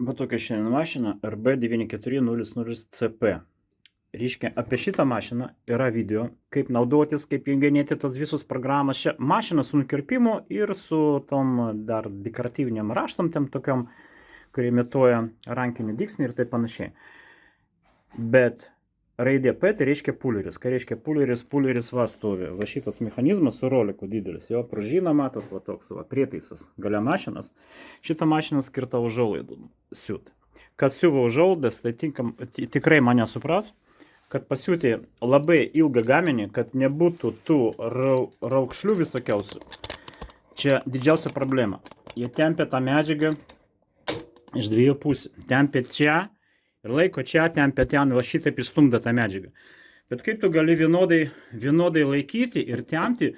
Va tokia šiandien mašina RB9400CP. Reiškia, apie šitą mašiną yra video, kaip naudotis, kaip junginėti tos visus programas. Čia mašina su nukirpimu ir su tom dar dekoratyviniam raštom, tam tokiam, kurie imituoja rankinį dygsnį ir taip panašiai. Bet raidė P tai reiškia puleris. Ką reiškia puleris? Puleris va stovi. Va šitas mechanizmas su roliku didelis. Jo pružina, matot, va toks va prietaisas gale mašinas. Šitą mašiną skirta užuolaidų siūt. Kad siuva užuolaidas, tai tikrai mane supras, kad pasiūti labai ilgą gaminį, kad nebūtų tų raukšlių visokiausių. Čia didžiausia problema. Jie tempia tą medžiagą iš dviejų pusių. Tempia čia ir laiko čia, tempia ten, va šitaip įstumda tą medžiagą. Bet kaip tu gali vienodai laikyti ir tempti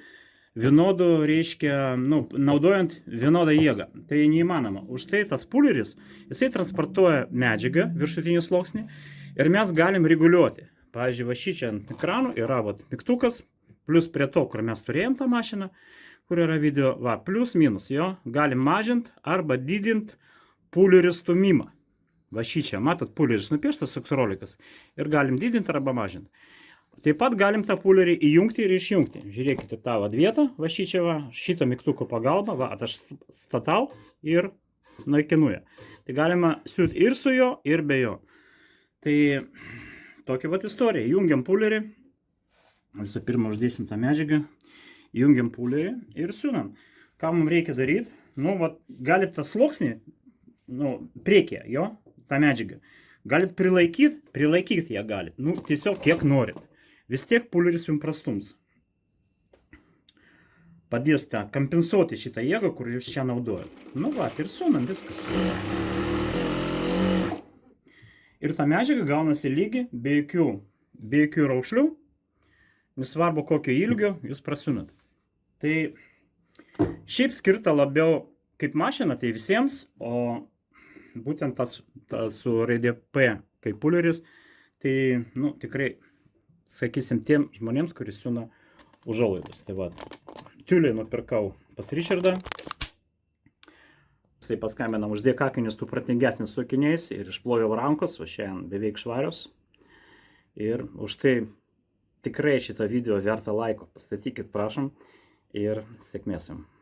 vienodų, reiškia, naudojant vienodą jėgą. Tai neįmanoma. Už tai tas puleris, jisai transportuoja medžiagą, viršutinį sluoksnį, ir mes galim reguliuoti. Pavyzdžiui, va šičia ant ekranų yra mygtukas, plus prie to, kur mes turėjom tą mašiną, kur yra video, va, plus minus, jo, galim mažinti arba didinti pulerio stumimą. Va šičia, matot, puleris nupieštas 16 ir galim didinti arba mažinti. Taip pat galim tą pulerį įjungti ir išjungti. Žiūrėkite tą vietą, va šičia, va, šito mygtuko pagalba, va, aš statau ir naikinuoja. Tai galima siūti ir su jo, ir be jo. Tai tokia vat istorija. Jungiam pulerį, visų pirma uždėsim tą medžiagą, jungiam pulerį ir siūnam. Ką mums reikia daryti? Nu, vat, galit tą sluoksnį, priekyje, jo, tą medžiagą. Galit prilaikyti ją galit. Nu, tiesiog kiek norit. Vis tiek puleris jums prastums. Padės tą kompensuoti šitą jėgą, kur jūs čia naudojat. Nu, va, ir siūnam viskas. Ir ta medžiaga gaunasi lygi, be jokių raukšlių, nesvarbu kokio ilgio jūs prasiūnat. Tai šiaip skirta labiau kaip mašina, tai visiems, o būtent tas su raidė P kaip puleris, tai, tikrai, sakysim, tiem žmonėms, kuris siūna užuolaidus. Tai va, tiulį nupirkau pas Richardą. Jisai paskambina uždėk akinius tų pratingesnis su akiniais ir išploviau rankos, va šiandien beveik švarios. Ir už tai tikrai šitą video verta laiko. Pastatykit, prašom, ir sėkmės jums.